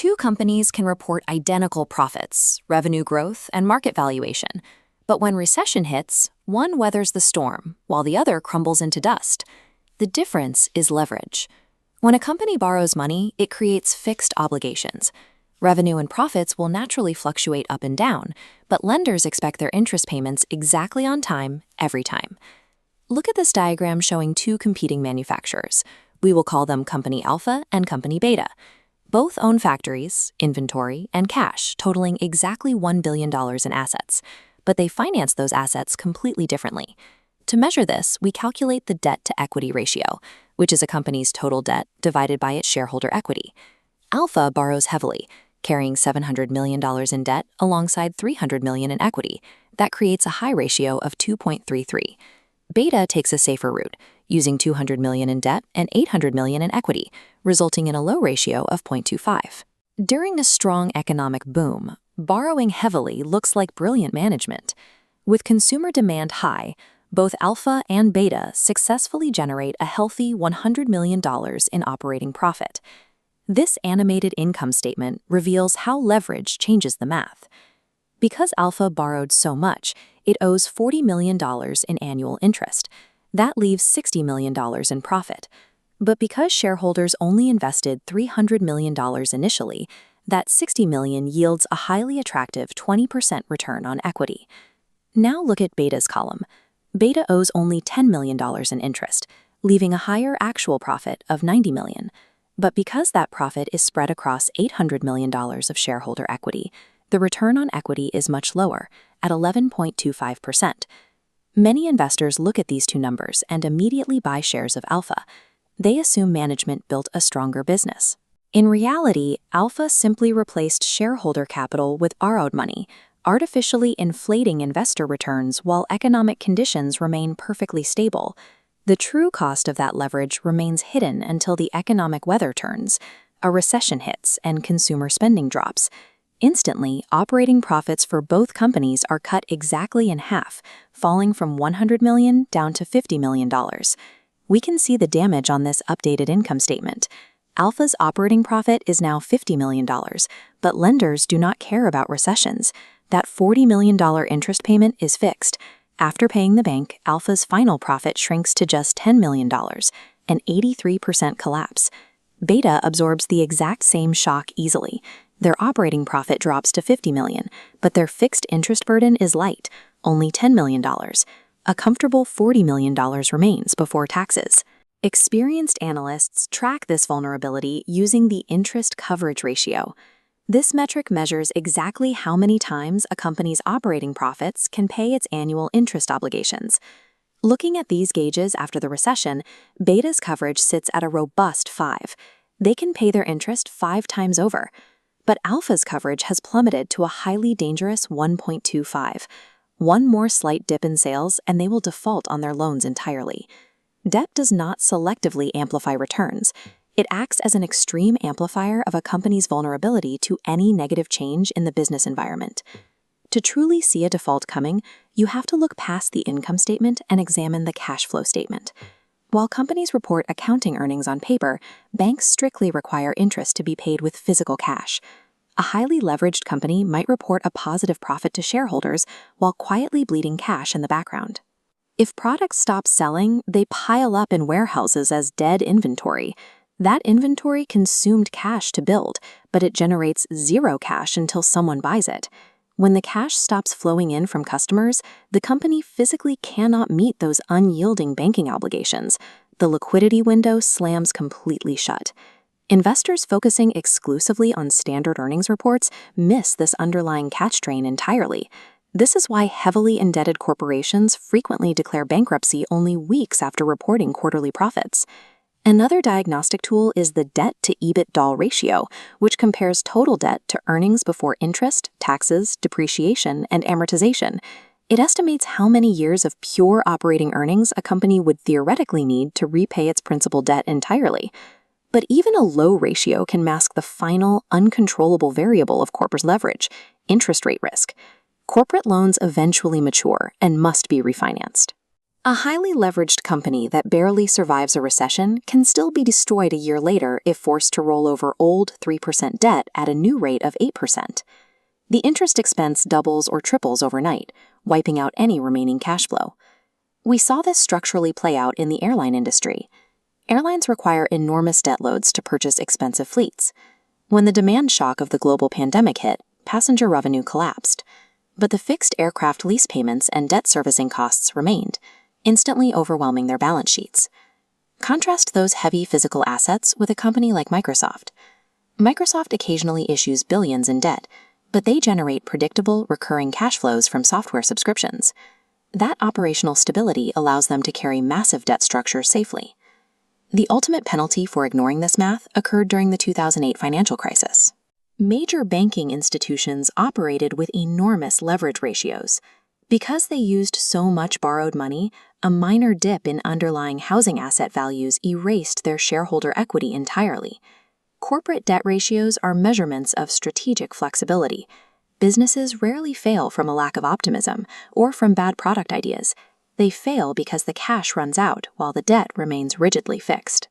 Two companies can report identical profits, revenue growth, and market valuation. But when recession hits, one weathers the storm, while the other crumbles into dust. The difference is leverage. When a company borrows money, it creates fixed obligations. Revenue and profits will naturally fluctuate up and down, but lenders expect their interest payments exactly on time, every time. Look at this diagram showing two competing manufacturers. We will call them Company Alpha and Company Beta. Both own factories, inventory, and cash, totaling exactly $1 billion in assets. But they finance those assets completely differently. To measure this, we calculate the debt-to-equity ratio, which is a company's total debt divided by its shareholder equity. Alpha borrows heavily, carrying $700 million in debt alongside $300 million in equity. That creates a high ratio of 2.33. Beta takes a safer route, using $200 million in debt and $800 million in equity, resulting in a low ratio of 0.25. During a strong economic boom, borrowing heavily looks like brilliant management. With consumer demand high, both Alpha and Beta successfully generate a healthy $100 million in operating profit. This animated income statement reveals how leverage changes the math. Because Alpha borrowed so much, it owes $40 million in annual interest. That leaves $60 million in profit. But because shareholders only invested $300 million initially, that $60 million yields a highly attractive 20% return on equity. Now look at Beta's column. Beta owes only $10 million in interest, leaving a higher actual profit of $90 million. But because that profit is spread across $800 million of shareholder equity, the return on equity is much lower, at 11.25%. Many investors look at these two numbers and immediately buy shares of Alpha. They assume management built a stronger business. In reality, Alpha simply replaced shareholder capital with borrowed money, artificially inflating investor returns while economic conditions remain perfectly stable. The true cost of that leverage remains hidden until the economic weather turns, a recession hits, and consumer spending drops. Instantly, operating profits for both companies are cut exactly in half, falling from $100 million down to $50 million. We can see the damage on this updated income statement. Alpha's operating profit is now $50 million, but lenders do not care about recessions. That $40 million interest payment is fixed. After paying the bank, Alpha's final profit shrinks to just $10 million, an 83% collapse. Beta absorbs the exact same shock easily. Their operating profit drops to $50 million, but their fixed interest burden is light, only $10 million. A comfortable $40 million remains before taxes. Experienced analysts track this vulnerability using the interest coverage ratio. This metric measures exactly how many times a company's operating profits can pay its annual interest obligations. Looking at these gauges after the recession, Beta's coverage sits at a robust 5. They can pay their interest 5 times over. But Alpha's coverage has plummeted to a highly dangerous 1.25. One more slight dip in sales and they will default on their loans entirely. Debt does not selectively amplify returns. It acts as an extreme amplifier of a company's vulnerability to any negative change in the business environment. To truly see a default coming, you have to look past the income statement and examine the cash flow statement. While companies report accounting earnings on paper, banks strictly require interest to be paid with physical cash. A highly leveraged company might report a positive profit to shareholders while quietly bleeding cash in the background. If products stop selling, they pile up in warehouses as dead inventory. That inventory consumed cash to build, but it generates zero cash until someone buys it. When the cash stops flowing in from customers, the company physically cannot meet those unyielding banking obligations. The liquidity window slams completely shut. Investors focusing exclusively on standard earnings reports miss this underlying catch drain entirely. This is why heavily indebted corporations frequently declare bankruptcy only weeks after reporting quarterly profits. Another diagnostic tool is the debt-to-EBITDA ratio, which compares total debt to earnings before interest, taxes, depreciation, and amortization. It estimates how many years of pure operating earnings a company would theoretically need to repay its principal debt entirely. But even a low ratio can mask the final, uncontrollable variable of corporate leverage, interest rate risk. Corporate loans eventually mature and must be refinanced. A highly leveraged company that barely survives a recession can still be destroyed a year later if forced to roll over old 3% debt at a new rate of 8%. The interest expense doubles or triples overnight, wiping out any remaining cash flow. We saw this structurally play out in the airline industry. Airlines require enormous debt loads to purchase expensive fleets. When the demand shock of the global pandemic hit, passenger revenue collapsed. But the fixed aircraft lease payments and debt servicing costs remained, instantly overwhelming their balance sheets. Contrast those heavy physical assets with a company like Microsoft. Microsoft occasionally issues billions in debt, but they generate predictable, recurring cash flows from software subscriptions. That operational stability allows them to carry massive debt structures safely. The ultimate penalty for ignoring this math occurred during the 2008 financial crisis. Major banking institutions operated with enormous leverage ratios. Because they used so much borrowed money, a minor dip in underlying housing asset values erased their shareholder equity entirely. Corporate debt ratios are measurements of strategic flexibility. Businesses rarely fail from a lack of optimism or from bad product ideas. They fail because the cash runs out while the debt remains rigidly fixed.